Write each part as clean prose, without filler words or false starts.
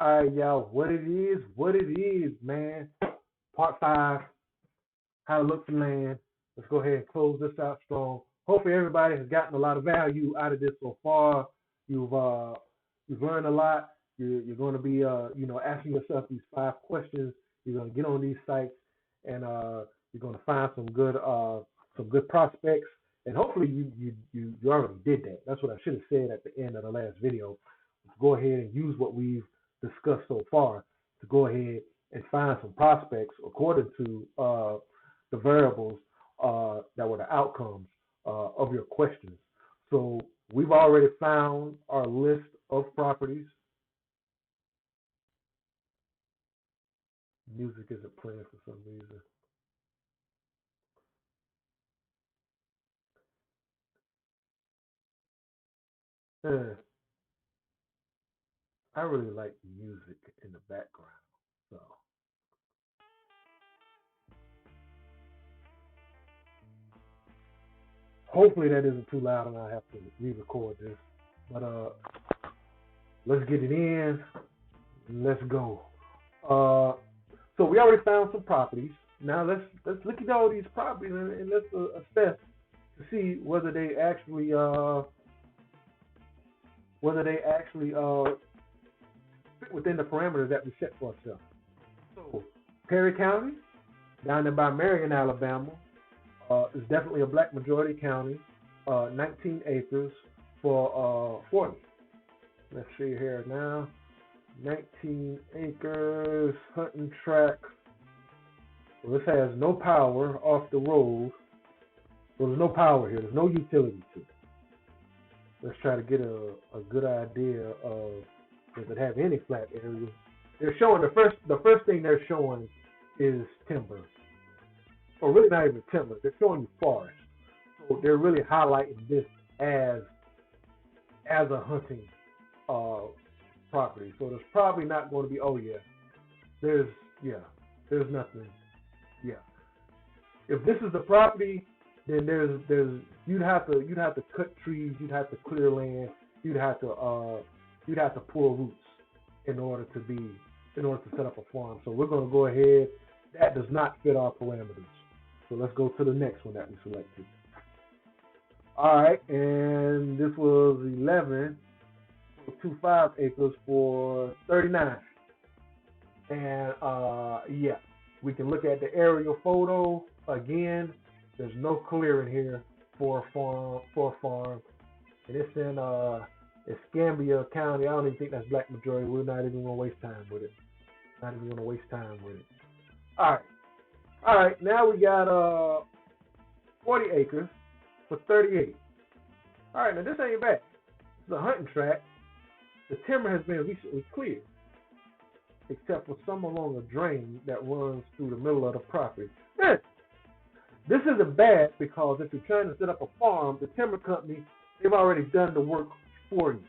All right, y'all. What it is, man. Part five, how to look for land. Let's go ahead and close this out strong. Hopefully, everybody has gotten a lot of value out of this so far. You've uh, you've learned a lot. You're going to be asking yourself these five questions. You're going to get on these sites and you're going to find some good prospects. And hopefully, you already did that. That's what I should have said at the end of the last video. Go ahead and use what we've discussed so far to go ahead and find some prospects according to the variables that were the outcomes of your questions. So we've already found our list of properties. Music isn't playing for some reason. Eh, I really like music in the background. So hopefully that isn't too loud and I have to re-record this. But let's get it in. Let's go. Uh, so we already found some properties. Now let's look at all these properties and let's assess to see whether they actually fit within the parameters that we set for ourselves. So Perry County, down there by Marion, Alabama, is definitely a black majority county. 19 acres for 40. Let's see here now. 19 acres, hunting track. Well, this has no power off the road. Well, there's no power here. There's no utility to it. Let's try to get a good idea of does it have any flat areas. They're showing the first thing they're showing is timber. Or really not even timber. They're showing you forest. So they're really highlighting this as a hunting uh, property. So there's probably not going to be. Oh there's there's nothing. Yeah, if this is the property, then there's you'd have to cut trees, you'd have to clear land, you'd have to pull roots in order to set up a farm. So we're going to go ahead. That does not fit our parameters. So let's go to the next one that we selected. All right, and this was 11.25 acres for 39. And we can look at the aerial photo again. There's no clearing here for a farm, and it's in Escambia County. I don't even think that's black majority. We're not even gonna waste time with it. Not even gonna waste time with it. All right. Now we got 40 acres for 38. All right, now this ain't bad. It's a hunting track. The timber has been recently cleared, except for some along a drain that runs through the middle of the property. This isn't bad because if you're trying to set up a farm, the timber company, they've already done the work for you.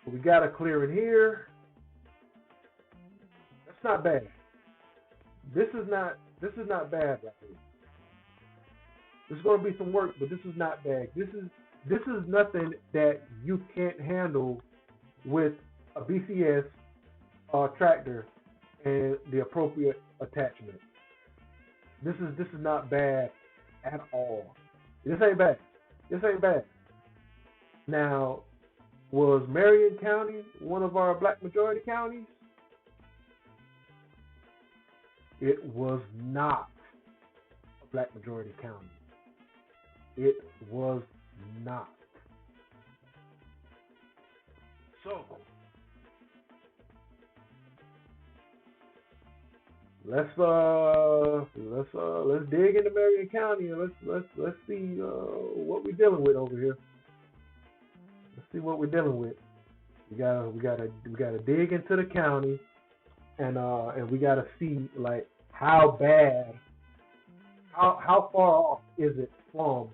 So we got a clearing here. That's not bad. This is not bad right here. There's going to be some work, but this is not bad. This is nothing that you can't handle with a BCS tractor and the appropriate attachment. This is not bad at all. This ain't bad. This ain't bad. Now, was Marion County one of our black majority counties? It was not a black majority county. It was not. So let's dig into Marion County and let's see what we're dealing with over here. Let's see what we're dealing with. We gotta dig into the county and we gotta see like how bad how far off is it from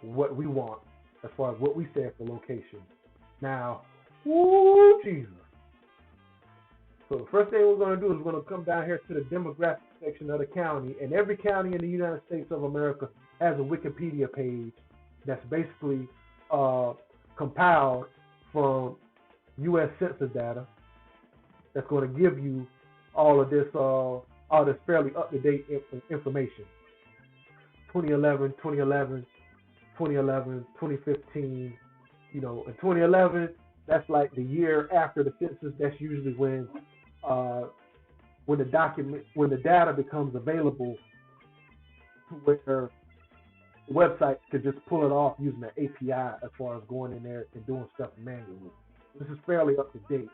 what we want as far as what we said for location. Now, whoo, Jesus. So the first thing we're going to do is we're going to come down here to the demographic section of the county, and every county in the United States of America has a Wikipedia page that's basically compiled from U.S. census data that's going to give you all this fairly up-to-date information. 2011, 2011, 2011, 2015. In 2011, that's like the year after the census. That's usually when the data becomes available to where the website could just pull it off using the API as far as going in there and doing stuff manually. This is fairly up to date.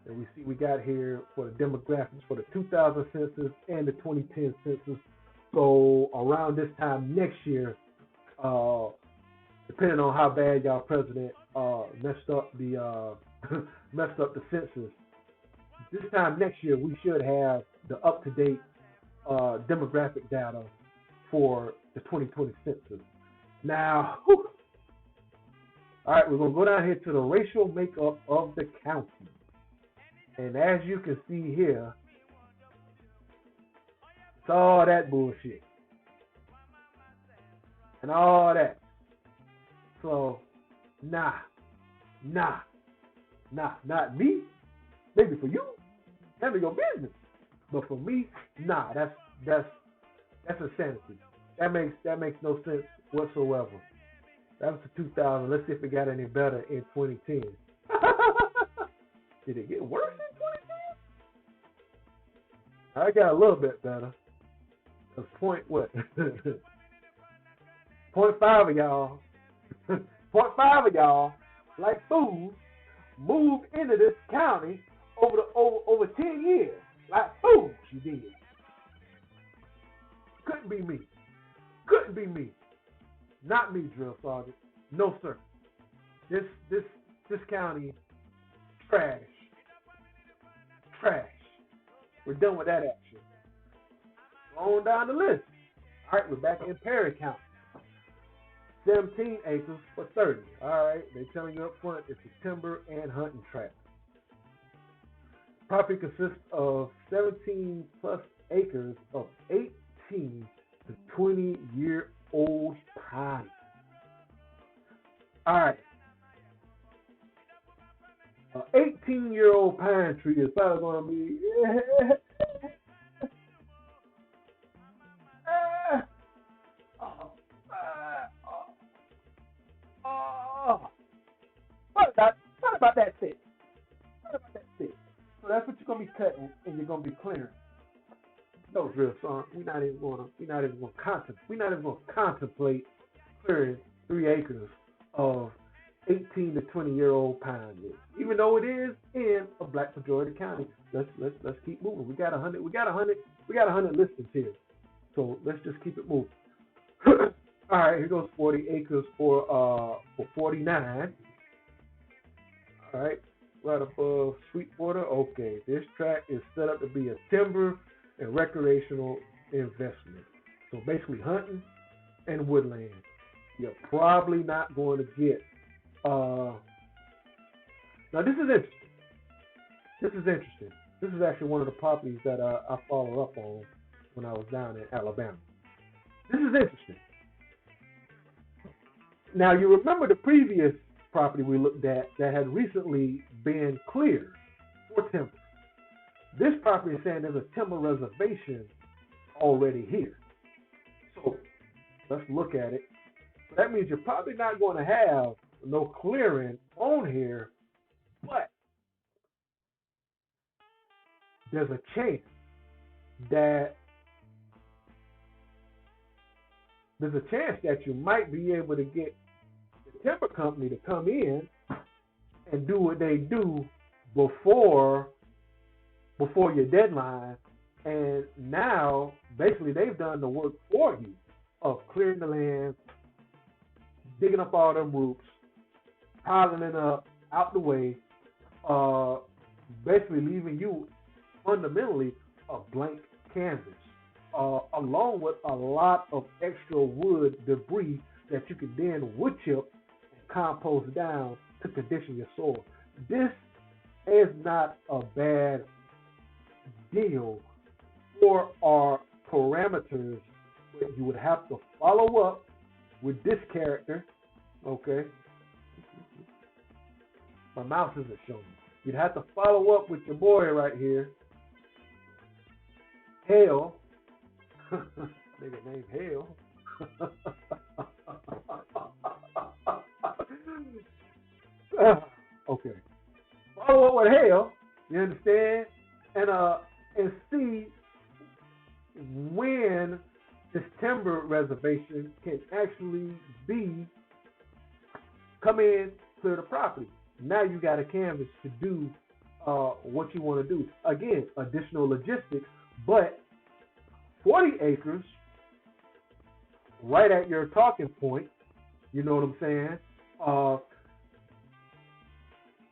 And we got here for the demographics for the 2000 census and the 2010 census. So around this time next year, depending on how bad y'all president messed up the census, this time next year we should have the up-to-date demographic data for the 2020 census. Now, all right, we're gonna go down here to the racial makeup of the county. And as you can see here, it's all that bullshit. And all that. So, nah, not me. Maybe for you, handle your business. But for me, nah, that's insanity. That makes no sense whatsoever. That was the 2000. Let's see if it got any better in 2010. Did it get worse in 2010? I got a little bit better. It's point what? 0.5 of y'all, 0.5 of y'all, like fools, moved into this county over 10 years. Like fools, you did. Couldn't be me. Couldn't be me. Not me, drill sergeant. No, sir. This county, trash. Trash. We're done with that action. Go on down the list. All right, we're back in Perry County. 17 acres for 30. All right, they're telling you up front it's a timber and hunting tract. Property consists of 17 plus acres of 18 to 20-year-old pine. All right. An 18-year-old pine tree is probably going to be what about that thick? What about that thick? So that's what you're going to be cutting and you're going to be clearing. No, drill son. We're not even going to contemplate clearing 3 acres of 18 to 20-year-old pine woods, even though it is in a black majority county. Let's keep moving. We got 100 listings here, so let's just keep it moving. All right, here goes 40 acres for 49. All right, right above Sweetwater. Okay, this tract is set up to be a timber and recreational investment. So basically hunting and woodland. You're probably not going to get. Now this is interesting. This is actually one of the properties that I followed up on when I was down in Alabama. This is interesting. Now you remember the previous property we looked at that had recently been cleared for timber. This property is saying there's a timber reservation already here. So let's look at it. So that means you're probably not going to have no clearing on here, but there's a chance that you might be able to get the timber company to come in and do what they do before your deadline, and now basically they've done the work for you of clearing the land, digging up all them roots, piling it up out the way, basically leaving you fundamentally a blank canvas, along with a lot of extra wood debris that you can then wood chip and compost down to condition your soil. This is not a bad deal for our parameters, but you would have to follow up with this character, okay? My mouse isn't showing. You'd have to follow up with your boy right here. Hale. Nigga named Hale. Okay. Follow up with Hale. You understand? And see when this timber reservation can actually come in, clear the property. Now you got a canvas to do what you want to do. Again, additional logistics, but 40 acres right at your talking point, you know what I'm saying?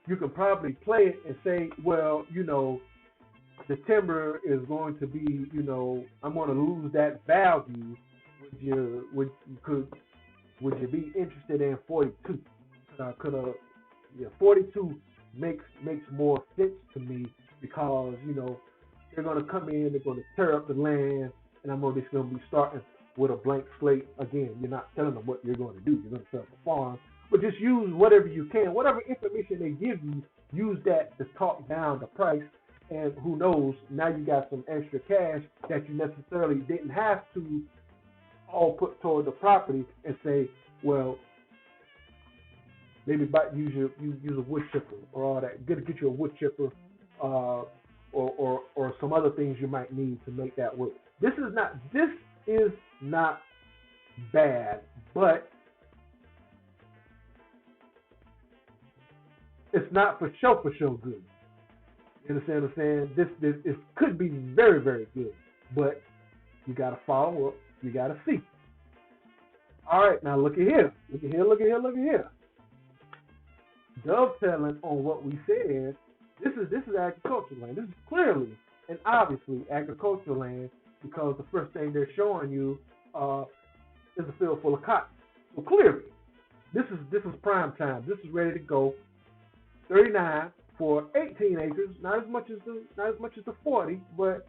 You can probably play it and say, well, you know, the timber is going to be, you know, I'm going to lose that value. Would you be interested in 42? 42 makes more sense to me because, you know, they're going to come in, they're going to tear up the land, and I'm just going to be starting with a blank slate. Again, you're not telling them what you're going to do. You're going to set up a farm, but just use whatever you can. Whatever information they give you, use that to talk down the price. And who knows, now you got some extra cash that you necessarily didn't have to all put toward the property and say, well, maybe use a wood chipper or all that. Get you a wood chipper or some other things you might need to make that work. This is not bad, but it's not for show good. You understand what I'm saying? This could be very, very good, but you got to follow up. You got to see. All right, now look at here. Look at here. Dovetailing on what we said, this is agricultural land. This is clearly and obviously agricultural land because the first thing they're showing you is a field full of cotton. So clearly, this is prime time. This is ready to go. 39 for 18 acres, not as much as the 40, but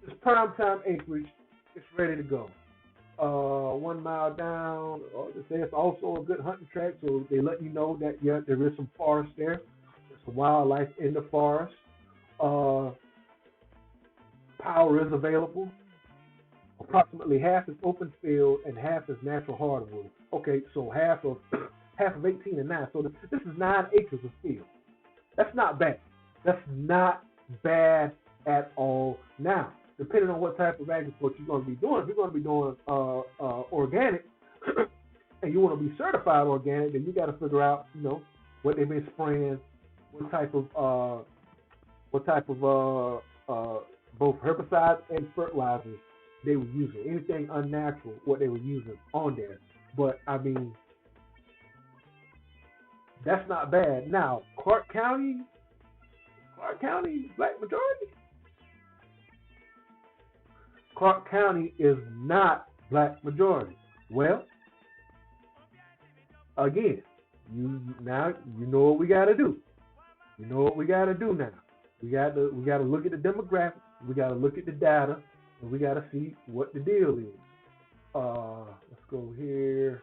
it's prime time acreage. It's ready to go. 1 mile down. They say it's also a good hunting track, so they let you know that there is some forest there. There's some wildlife in the forest. Power is available. Approximately half is open field and half is natural hardwood. Okay, so half of 18 and 9. So this is 9 acres of field. That's not bad. That's not bad at all. Now, depending on what type of agriculture you're going to be doing, if you're going to be doing organic and you want to be certified organic, then you got to figure out, you know, what they've been spraying, what type of both herbicides and fertilizers they were using. Anything unnatural, what they were using on there. But I mean, that's not bad. Now, Clark County, black majority. Clark County is not black majority. Well, again, you know what we got to do. You know what we got to do now. We got to look at the demographics. We got to look at the data, and we got to see what the deal is. Let's go here.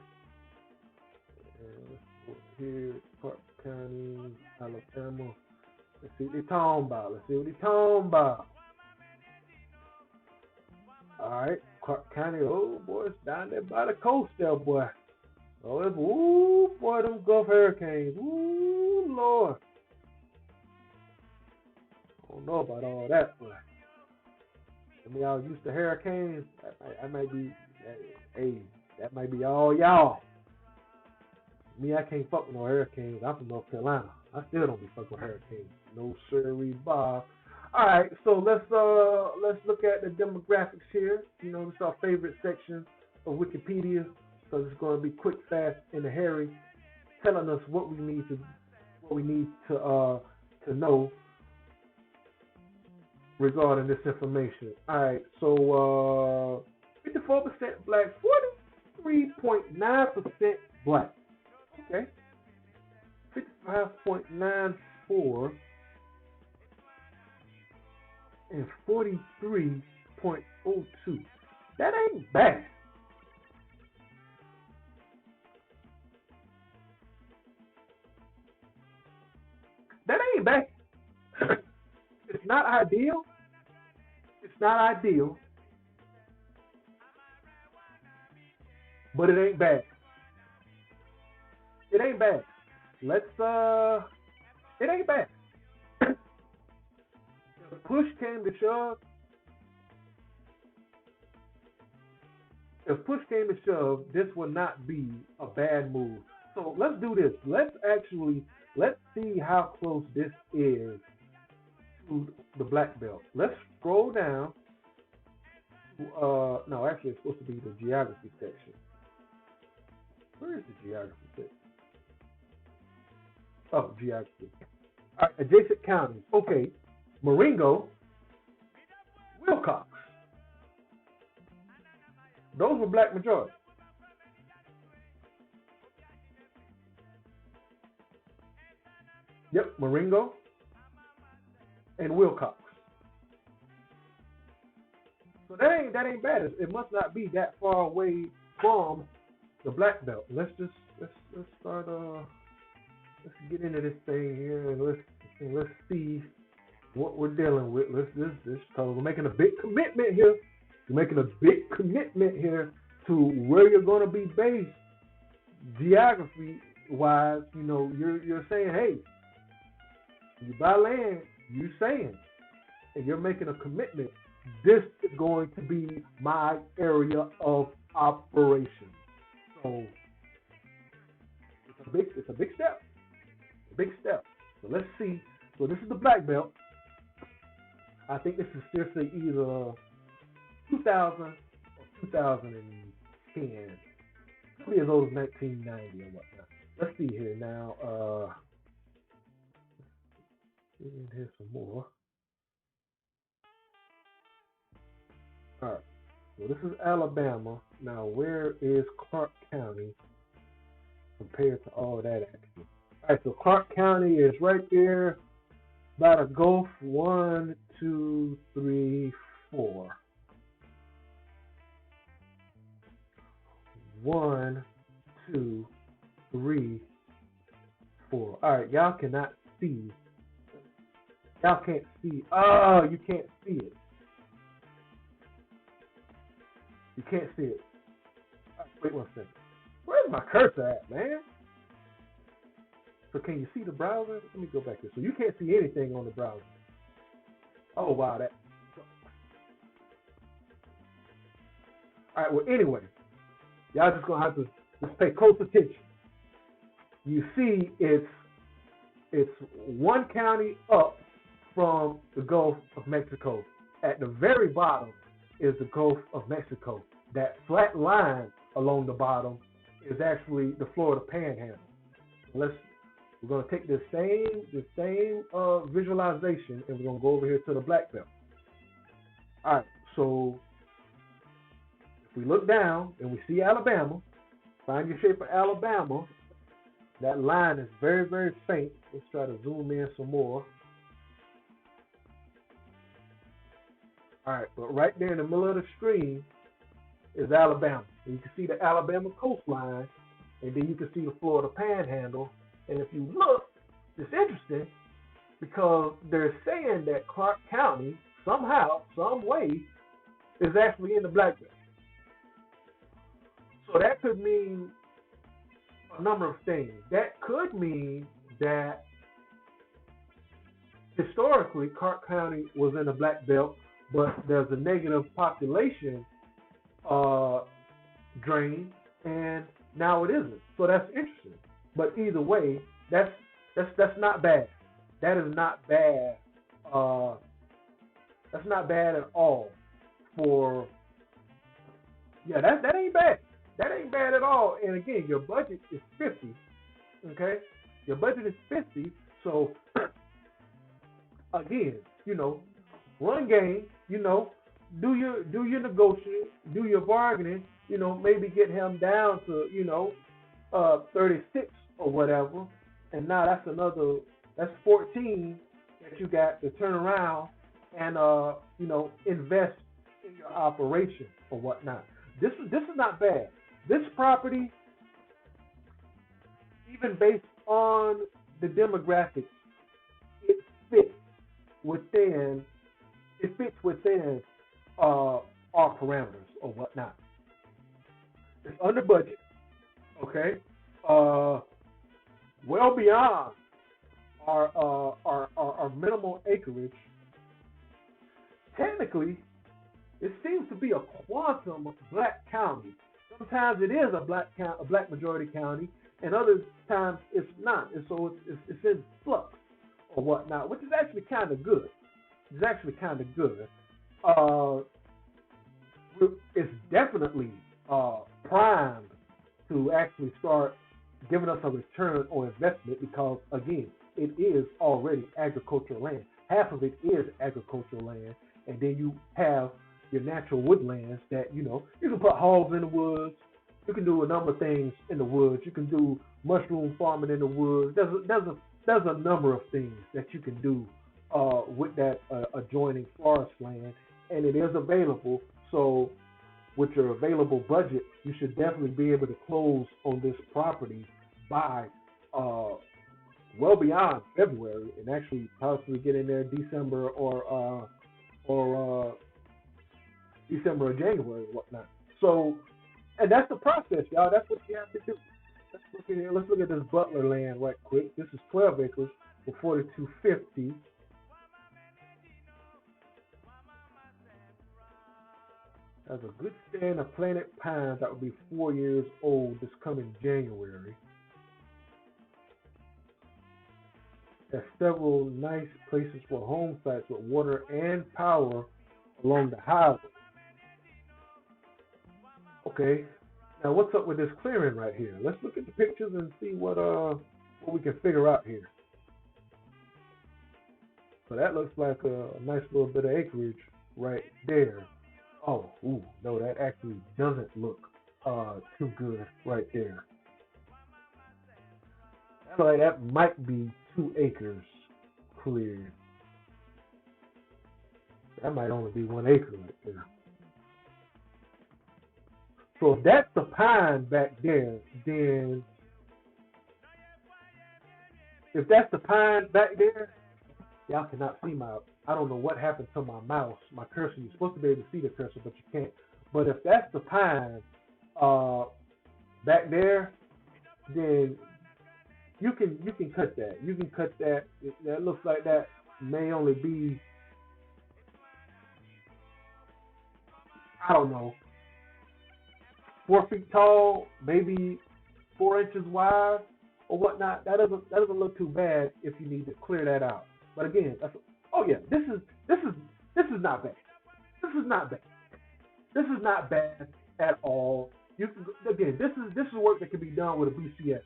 Here, Clark County, Alabama. Let's see what they're talking about. All right, Clark County. Oh boy, it's down there by the coast, there, boy. Oh, boy, them Gulf hurricanes. Ooh, Lord. I don't know about all that, boy. I mean, y'all used to hurricanes. That might be. Hey, that might be all y'all. Me, I can't fuck with no hurricanes. I'm from North Carolina. I still don't be fucking with hurricanes. No sirree, Bob. All right, so let's look at the demographics here. You know, this is our favorite section of Wikipedia, so it's going to be quick, fast, and hairy, telling us what we need to know regarding this information. All right, so 54% black, 43.9% black. Okay, 55.94 and 43.02. That ain't bad. ain't bad. It's not ideal. It's not ideal, but it ain't bad. It ain't bad. It ain't bad. If push came to shove, this would not be a bad move. So let's do this. Let's see how close this is to the black belt. Let's scroll down. No, actually, it's supposed to be the geography section. Where is the geography section? Oh, geography. All right, adjacent counties. Okay, Marengo, Wilcox. Those were black majority. Yep, Marengo and Wilcox. So that ain't bad. It must not be that far away from the black belt. Let's start let's get into this thing here and let's see what we're dealing with. Let's because we're making a big commitment here. We're making a big commitment here to where you're going to be based geography wise. You know, you're saying, hey, you buy land, you saying, and you're making a commitment. This is going to be my area of operation. So it's a big step. Big step. So let's see. So this is the black belt. I think this is seriously either 2000 or 2010. Could be as old as 1990 or whatnot. Let's see here now. Here's some more. All right. So this is Alabama. Now, where is Clark County compared to all that action? All right. So Clark County is right there, about a gulf. 1, 2, 3, 4. 1, 2, 3, 4. All right. Y'all cannot see. Y'all can't see. Oh, you can't see it. You can't see it. Right, wait 1 second. Where's my cursor at, man? So can you see the browser? Let me go back here. So you can't see anything on the browser. Oh, wow. That. All right, well, anyway. Y'all just going to have to just pay close attention. You see it's one county up from the Gulf of Mexico. At the very bottom is the Gulf of Mexico. That flat line along the bottom is actually the Florida Panhandle. We're going to take the same visualization and we're going to go over here to the black belt. All right, so if we look down and we see Alabama, find your shape of Alabama. That line is very, very faint. Let's try to zoom in some more. All right, but right there in the middle of the screen is Alabama. And you can see the Alabama coastline, and then you can see the Florida Panhandle. And if you look, it's interesting because they're saying that Clark County somehow, some way, is actually in the black belt. So that could mean a number of things. That could mean that historically Clark County was in the black belt, but there's a negative population drain, and now it isn't. So that's interesting. But either way, that's not bad. That is not bad. That's not bad at all. That ain't bad. That ain't bad at all. And again, your budget is 50. Okay, your budget is 50. So again, run game. Do your negotiating, do your bargaining. Maybe get him down to 36 or whatever. And now that's 14 that you got to turn around and invest in your operation or whatnot. This is not bad. This property, even based on the demographics, it within, it fits within our parameters or whatnot. It's under budget, okay? Well beyond our minimal acreage. Technically, it seems to be a quantum black county. Sometimes it is a black majority county, and other times it's not. And so it's in flux or whatnot, which is actually kind of good. It's actually kind of good. Uh, it's definitely primed to actually start giving us a return on investment because, again, it is already agricultural land. Half of it is agricultural land, and then you have your natural woodlands that, you know, you can put hogs in the woods. You can do a number of things in the woods. You can do mushroom farming in the woods. There's a number of things that you can do with that adjoining forest land, and it is available. So with your available budget, you should definitely be able to close on this property by well beyond February, and actually possibly get in there December or December or January or whatnot. So, and that's the process, y'all. That's what you have to do. Let's look at this Butler land right quick. This is 12 acres for 4250. Has a good stand of planted pines that will be 4 years old this coming January. There's several nice places for home sites with water and power along the highway. Okay, now what's up with this clearing right here? Let's look at the pictures and see what we can figure out here. So that looks like a nice little bit of acreage right there. Oh, ooh, no, that actually doesn't look too good right there. So that might be 2 acres cleared. That might only be 1 acre right there. So if that's the pine back there, then if that's the pine back there, y'all cannot see I don't know what happened to my mouse, my cursor. You're supposed to be able to see the cursor, but you can't. But if that's the pine back there, then you can cut that. You can cut that. That looks like that may only be, I don't know, 4 feet tall, maybe 4 inches wide or whatnot. That doesn't look too bad if you need to clear that out. But again, this is not bad. This is not bad. This is not bad at all. You can, again, this is work that can be done with a BCS.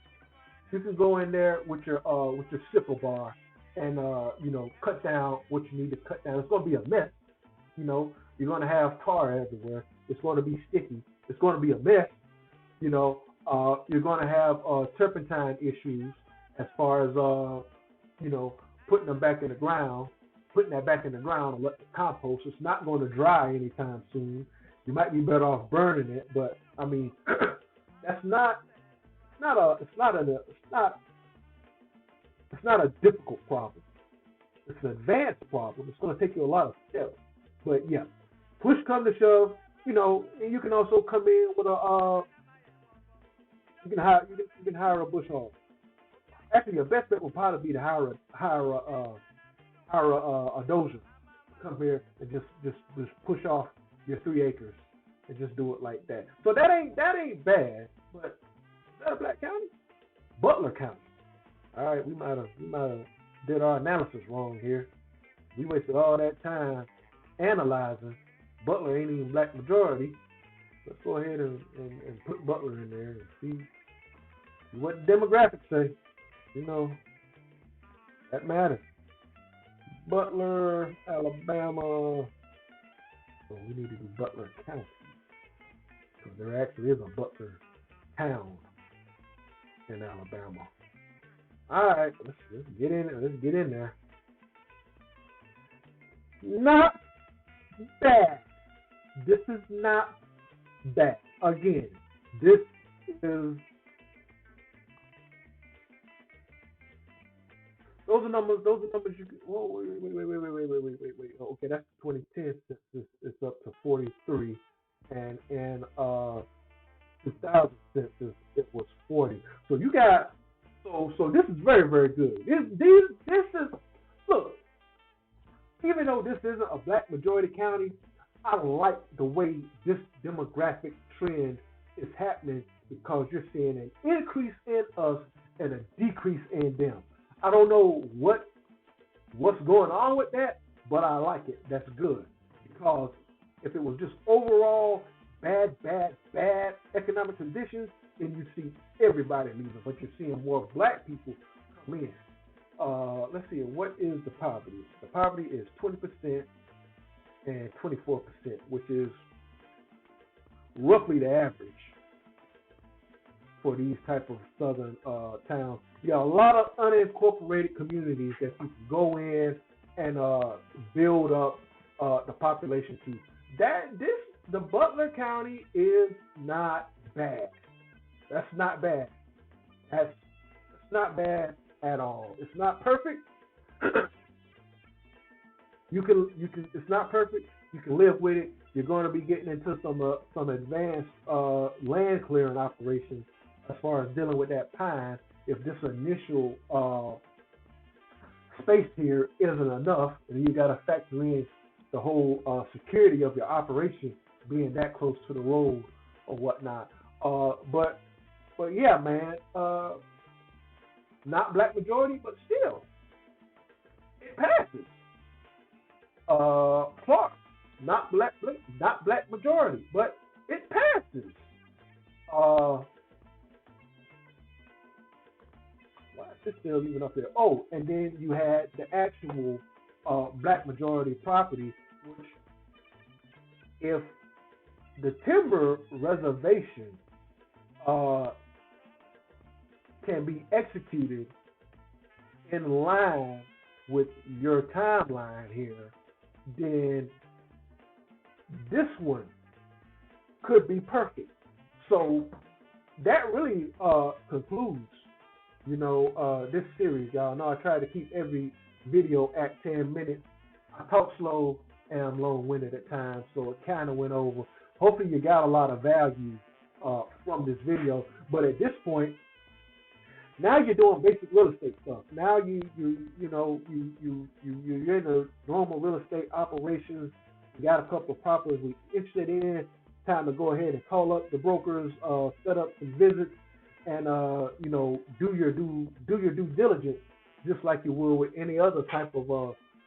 You can go in there with your sickle bar and cut down what you need to cut down. It's going to be a mess. You're going to have tar everywhere. It's going to be sticky. It's going to be a mess. You're going to have turpentine issues as far as putting them back in the ground, putting that back in the ground and let the compost. It's not going to dry anytime soon. You might be better off burning it, but I mean, that's not a difficult problem. It's an advanced problem. It's going to take you a lot of steps. But yeah, push come to shove, and you can also come in with you can hire a bush hog. Actually, your best bet would probably be to hire a dozer to come here and just push off your 3 acres and just do it like that. So that ain't bad. But is that a black county? Butler County. All right, we might have did our analysis wrong here. We wasted all that time analyzing. Butler ain't even black majority. Let's go ahead and put Butler in there and see what the demographics say. That matters. Butler, Alabama. Oh, we need to do Butler County. Because there actually is a Butler town in Alabama. All right, let's get in. Let's get in there. Not bad. This is not bad. Again, this is Those are numbers. Those are numbers you can. Whoa, wait. Okay, that's 2010 census. It's up to 43, and in 2000 census it was 40. So you got. So this is very very good. This is look. Even though this isn't a black majority county, I like the way this demographic trend is happening because you're seeing an increase in us and a decrease in them. I don't know what's going on with that, but I like it. That's good because if it was just overall bad economic conditions, then you see everybody leaving, but you're seeing more black people come in. Let's see, what is the poverty? The poverty is 20% and 24%, which is roughly the average for these type of southern towns. Yeah, a lot of unincorporated communities that you can go in and build up the population to. The Butler County is not bad. That's not bad. That's not bad at all. It's not perfect. you can. It's not perfect. You can live with it. You're going to be getting into some advanced land clearing operations as far as dealing with that pine. If this initial space here isn't enough, and you got to factor in the whole security of your operation being that close to the road or whatnot. But yeah, man. Not black majority, but still, it passes. Clark, not black majority, but it passes. Why is this still even up there? Oh, and then you had the actual black majority property, which if the timber reservation uh, can be executed in line with your timeline here, then this one could be perfect. So that really concludes, this series, y'all know I try to keep every video at 10 minutes. I talk slow and I'm long-winded at times, so it kind of went over. Hopefully you got a lot of value from this video, but at this point, now you're doing basic real estate stuff. Now you're in the normal real estate operations. You got a couple of properties we're interested in. Time to go ahead and call up the brokers, set up some visits, and do your due diligence just like you would with any other type of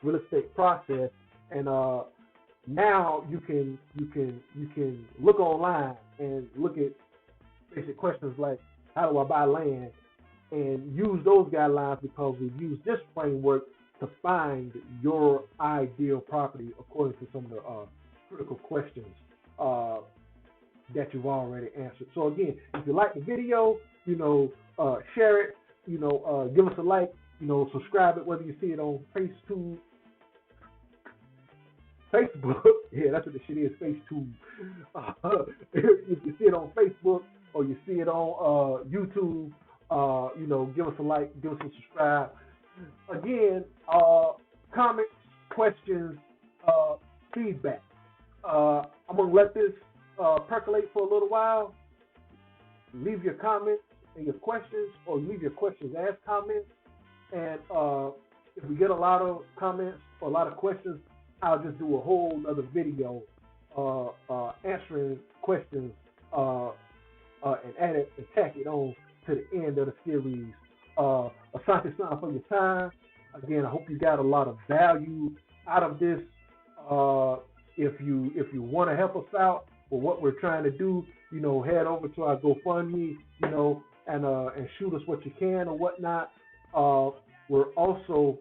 real estate process. And now you can look online and look at basic questions like how do I buy land, and use those guidelines because we've used this framework to find your ideal property according to some of the critical questions that you've already answered. So again, if you like the video, share it, give us a like, subscribe it, whether you see it on Facebook, yeah, that's what the shit is, FaceTube. If you see it on Facebook or you see it on YouTube, give us a like, give us a subscribe. Again, comments, questions, feedback. I'm going to let this percolate for a little while. Leave your comments and your questions, or leave your questions as comments. And if we get a lot of comments or a lot of questions, I'll just do a whole other video answering questions and add it and tack it on to the end of the series. Asante Sana for your time. Again, I hope you got a lot of value out of this. If you want to help us out with what we're trying to do, head over to our GoFundMe, and shoot us what you can or whatnot. We're also,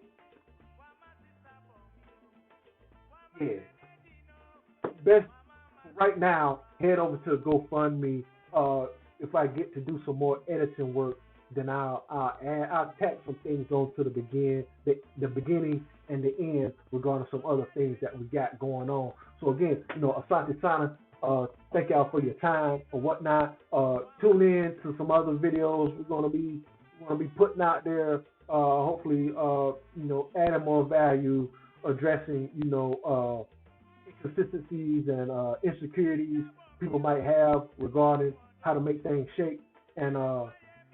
best right now, head over to GoFundMe. If I get to do some more editing work, then I'll tack some things on to the beginning and the end regarding some other things that we got going on. So again, Asante Sana, thank y'all for your time or whatnot. Tune in to some other videos we're gonna be putting out there hopefully, adding more value, addressing, inconsistencies and insecurities people might have regarding how to make things shake. And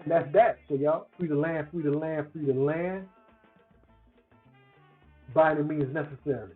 that's that. So y'all, free the land, free the land, free the land by any means necessary.